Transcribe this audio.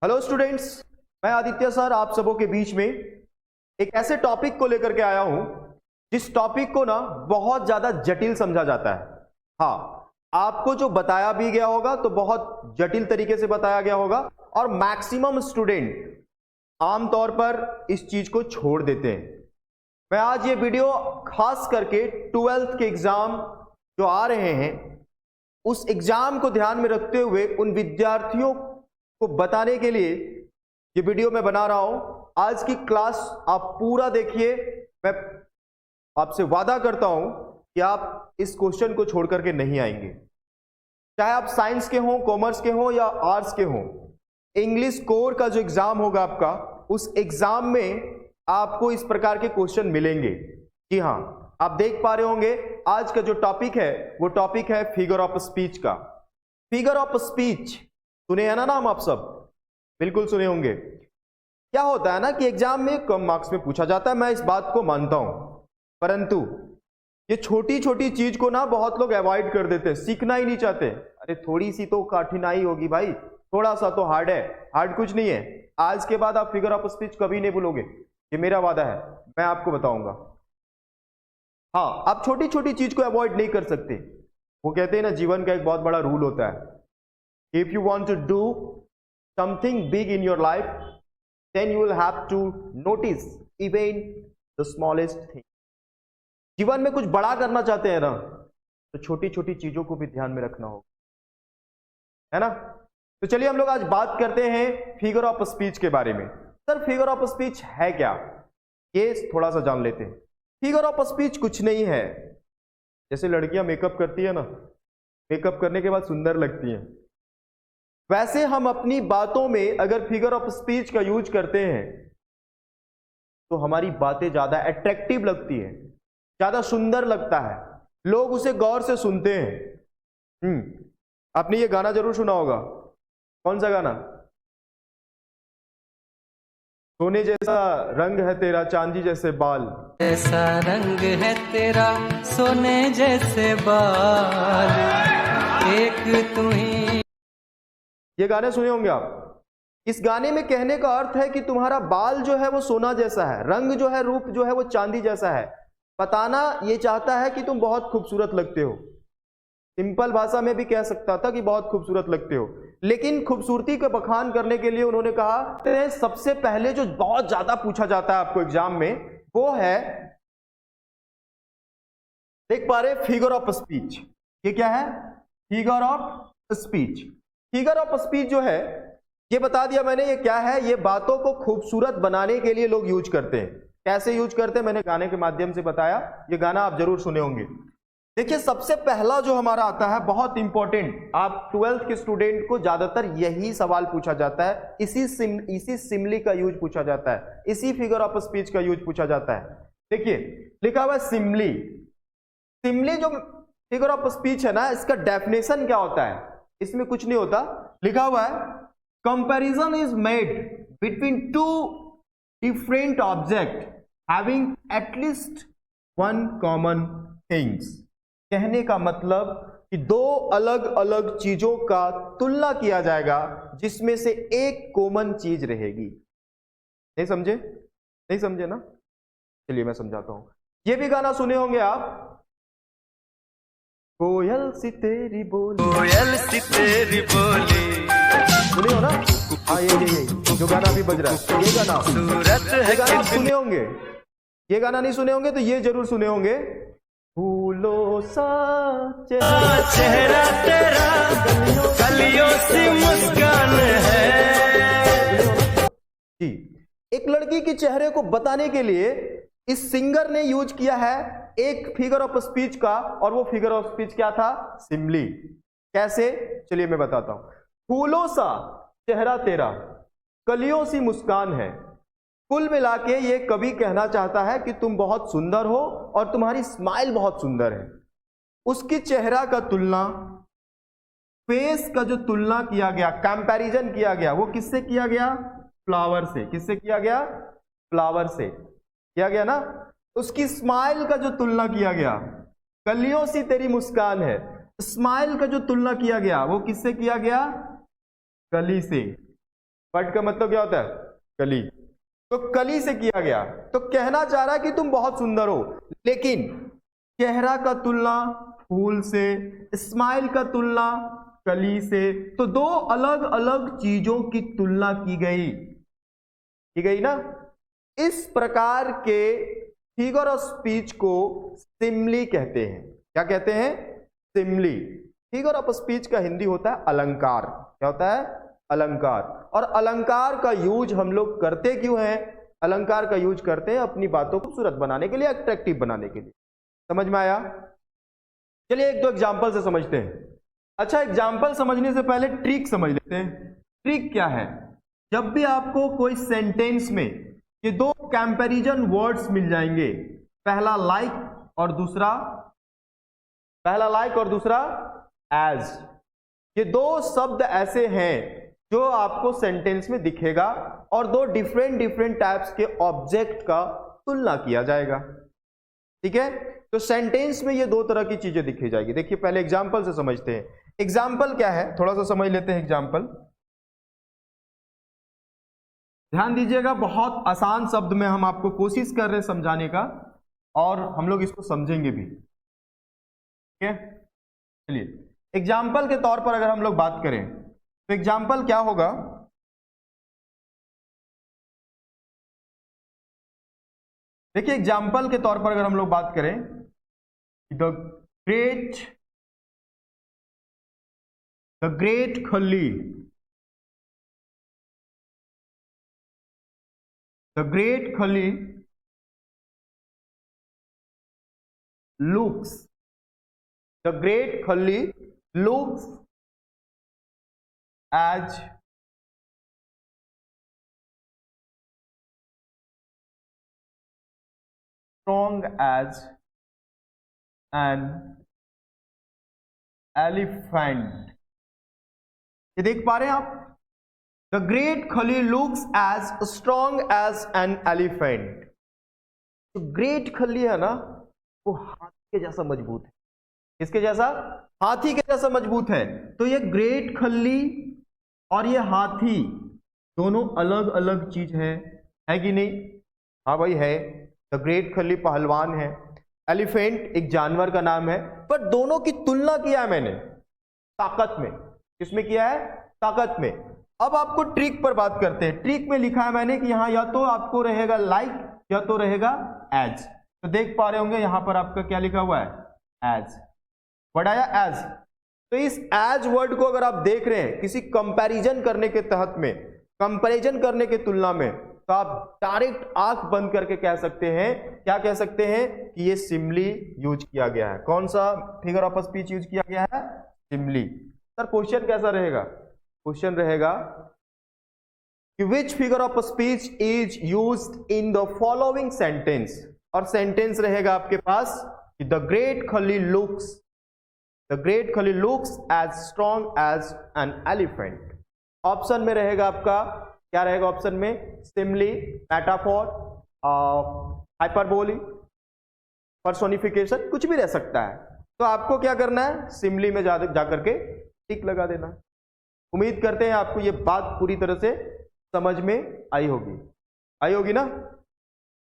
Hello students, मैं Aditya sir आप सबों के बीच में एक ऐसे टॉपिक को लेकर के आया हूं जिस टॉपिक को ना बहुत ज्यादा जटिल समझा जाता है। हाँ, आपको जो बताया भी गया होगा तो बहुत जटिल तरीके से बताया गया होगा और मैक्सिमम स्टूडेंट आमतौर पर इस चीज को छोड़ देते हैं। मैं आज ये वीडियो खास करके 12th के एग्जाम जो आ रहे हैं उस एग्जाम को ध्यान में रखते हुए उन विद्यार्थियों को बताने के लिए ये वीडियो मैं बना रहा हूं। आज की क्लास आप पूरा देखिए, मैं आपसे वादा करता हूं कि आप इस क्वेश्चन को छोड़ करके नहीं आएंगे। चाहे आप साइंस के हों, कॉमर्स के हों या आर्ट्स के हों, इंग्लिश कोर का जो एग्जाम होगा आपका, उस एग्जाम में आपको इस प्रकार के क्वेश्चन मिलेंगे। जी हाँ, आप देख पा रहे होंगे आज का जो टॉपिक है वो टॉपिक है फिगर ऑफ स्पीच का। फिगर ऑफ स्पीच सुने हैं ना नाम आप सब? बिल्कुल सुने होंगे। क्या होता है ना कि एग्जाम में कम मार्क्स में पूछा जाता है, मैं इस बात को मानता हूं, परंतु ये छोटी छोटी चीज को ना बहुत लोग अवॉइड कर देते हैं, सीखना ही नहीं चाहते। अरे थोड़ी सी तो कठिनाई होगी भाई, थोड़ा सा तो हार्ड है, हार्ड कुछ नहीं है। आज के बाद आप फिगर ऑफ स्पीच कभी नहीं भूलोगे, ये मेरा वादा है, मैं आपको बताऊंगा। हाँ, आप छोटी छोटी चीज को अवॉइड नहीं कर सकते। वो कहते हैं ना, जीवन का एक बहुत बड़ा रूल होता है, if you want to do something big in your life then you will have to notice even the smallest thing। जीवन में कुछ बड़ा करना चाहते हैं ना, तो छोटी छोटी चीजों को भी ध्यान में रखना होगा, है ना। तो चलिए हम लोग आज बात करते हैं फिगर ऑफ स्पीच के बारे में। सर फिगर ऑफ स्पीच है क्या, ये थोड़ा सा जान लेते हैं। फिगर ऑफ स्पीच कुछ नहीं है, जैसे लड़कियां मेकअप करती है ना, मेकअप करने के बाद सुंदर लगती हैं, वैसे हम अपनी बातों में अगर फिगर ऑफ स्पीच का यूज करते हैं तो हमारी बातें ज्यादा अट्रैक्टिव लगती है, ज्यादा सुंदर लगता है, लोग उसे गौर से सुनते हैं। आपने ये गाना जरूर सुना होगा। कौन सा गाना? सोने जैसा रंग है तेरा, चांदी जैसे बाल, ऐसा रंग है तेरा, सोने जैसे बाल, एक तू ही। ये गाने सुने होंगे आप। इस गाने में कहने का अर्थ है कि तुम्हारा बाल जो है वो सोना जैसा है, रंग जो है, रूप जो है वो चांदी जैसा है। बताना ये चाहता है कि तुम बहुत खूबसूरत लगते हो। सिंपल भाषा में भी कह सकता था कि बहुत खूबसूरत लगते हो, लेकिन खूबसूरती का बखान करने के लिए उन्होंने कहा सबसे पहले जो बहुत ज्यादा पूछा जाता है आपको एग्जाम में वो है, देख पा रहे, फिगर ऑफ स्पीच। ये क्या है? Figure of speech. Figure of speech जो है, ये बता दिया मैंने ये क्या है। ये बातों को खूबसूरत बनाने के लिए लोग यूज करते हैं। कैसे यूज करते हैं मैंने गाने के माध्यम से बताया, ये गाना आप जरूर सुने होंगे। देखिए सबसे पहला जो हमारा आता है, बहुत इंपॉर्टेंट, आप 12th के स्टूडेंट को ज्यादातर यही सवाल पूछा जाता है, इसी सिमली का यूज पूछा जाता है, इसी फिगर ऑफ स्पीच का यूज पूछा जाता है। देखिए लिखा हुआ है सिमली। सिमली जो फिगर ऑफ स्पीच है ना, इसका डेफिनेशन क्या होता है? इसमें कुछ नहीं होता, लिखा हुआ है comparison is made between two different object having at least one common things. कहने का मतलब कि दो अलग अलग चीजों का तुलना किया जाएगा जिसमें से एक कॉमन चीज रहेगी। नहीं समझे? नहीं समझे ना? चलिए मैं समझाता हूं। ये भी गाना सुने होंगे आप, कोयल सी तेरी बोली, कोयल सी तेरी बोली, सुने हो ना? हाँ ये जो गाना भी बज रहा है, ये गाना सूरत है, ये गाना आप सुने होंगे। ये गाना नहीं सुने होंगे तो ये जरूर सुने होंगे, फूलों सा चेहरा तेरा, कलियों सी मुस्कान है। जी, एक लड़की के चेहरे को बताने के लिए इस सिंगर ने यूज किया है एक फिगर ऑफ स्पीच का, और वो फिगर ऑफ स्पीच क्या था? सिमली। कैसे? चलिए मैं बताता हूं। फूलों सा चेहरा तेरा, कलियों सी मुस्कान है। कुल मिला के ये कवि कहना चाहता है कि तुम बहुत सुंदर हो और तुम्हारी स्माइल बहुत सुंदर है। उसकी चेहरा का तुलना, फेस का जो तुलना किया गया, कंपैरिजन किया गया, वो किससे किया गया? फ्लावर से। किससे किया गया? फ्लावर से किया गया ना। उसकी स्माइल का जो तुलना किया गया, कलियों सी तेरी मुस्कान है, स्माइल का जो तुलना किया गया वो किससे किया गया? कली से। बड का मतलब क्या होता है? कली। तो कली से किया गया, तो कहना चाह रहा है कि तुम बहुत सुंदर हो, लेकिन चेहरा का तुलना फूल से, स्माइल का तुलना कली से, तो दो अलग अलग चीजों की तुलना की गई ना। इस प्रकार के फिगर ऑफ स्पीच को सिमली कहते हैं। क्या कहते हैं? सिमली। फिगर ऑफ स्पीच का हिंदी होता है अलंकार। क्या होता है? अलंकार। और अलंकार का यूज हम लोग करते क्यों हैं? अलंकार का यूज करते हैं अपनी बातों को खूबसूरत बनाने के लिए, अट्रैक्टिव बनाने के लिए। समझ में आया? चलिए एक दो एग्जाम्पल से समझते हैं। अच्छा, एग्जाम्पल समझने से पहले ट्रिक समझ लेते हैं। ट्रिक क्या है? जब भी आपको कोई सेंटेंस में ये दो कंपैरिजन वर्ड्स मिल जाएंगे, पहला लाइक और दूसरा एज, ये दो शब्द ऐसे हैं जो आपको सेंटेंस में दिखेगा और दो डिफरेंट टाइप्स के ऑब्जेक्ट का तुलना किया जाएगा। ठीक है, तो सेंटेंस में ये दो तरह की चीजें दिखी जाएगी। देखिए पहले एग्जाम्पल से समझते हैं। एग्जाम्पल क्या है, थोड़ा सा समझ लेते हैं एग्जाम्पल। ध्यान दीजिएगा, बहुत आसान शब्द में हम आपको कोशिश कर रहे हैं समझाने का, और हम लोग इसको समझेंगे भी। ठीक है, चलिए एग्जाम्पल के तौर पर अगर हम लोग बात करें तो एग्जाम्पल क्या होगा? देखिए एग्जाम्पल के तौर पर अगर हम लोग बात करें, द ग्रेट खली, the great khali looks as strong as an elephant। ये देख पा रहे हैं आप? The great खली looks as strong as an elephant। तो ग्रेट खली है ना, वो हाथी के जैसा मजबूत है। किसके जैसा? हाथी के जैसा मजबूत है। तो ये ग्रेट खली और ये हाथी दोनों अलग अलग चीज है कि नहीं? हाँ भाई है। द ग्रेट खली पहलवान है, एलिफेंट एक जानवर का नाम है, पर दोनों की तुलना किया है मैंने ताकत में। किसमें किया है? ताकत में। अब आपको ट्रिक पर बात करते हैं। ट्रिक में लिखा है मैंने कि यहां या तो आपको रहेगा लाइक या तो रहेगा एज। तो देख पा रहे होंगे यहां पर आपका क्या लिखा हुआ है? एज। वर्ड आया एज। तो इस एज वर्ड को अगर आप देख रहे हैं किसी कंपैरिजन करने के तहत में, कंपैरिजन करने के तुलना में, तो आप डायरेक्ट आंख बंद करके कह सकते हैं, क्या कह सकते हैं कि ये सिमली यूज किया गया है। कौन सा फिगर ऑफ स्पीच यूज किया गया है? सिमली। सर क्वेश्चन कैसा रहेगा? क्वेश्चन रहेगा कि which figure of speech is used in the following sentence, और सेंटेंस रहेगा आपके पास कि the great Khali looks as strong as an elephant. Option में रहेगा आपका, क्या रहेगा ऑप्शन में? सिमली, मेटाफोर, हाइपरबोली, पर्सोनिफिकेशन, कुछ भी रह सकता है। तो आपको क्या करना है? सिमली में जाकर के टिक लगा देना। उम्मीद करते हैं आपको ये बात पूरी तरह से समझ में आई होगी ना?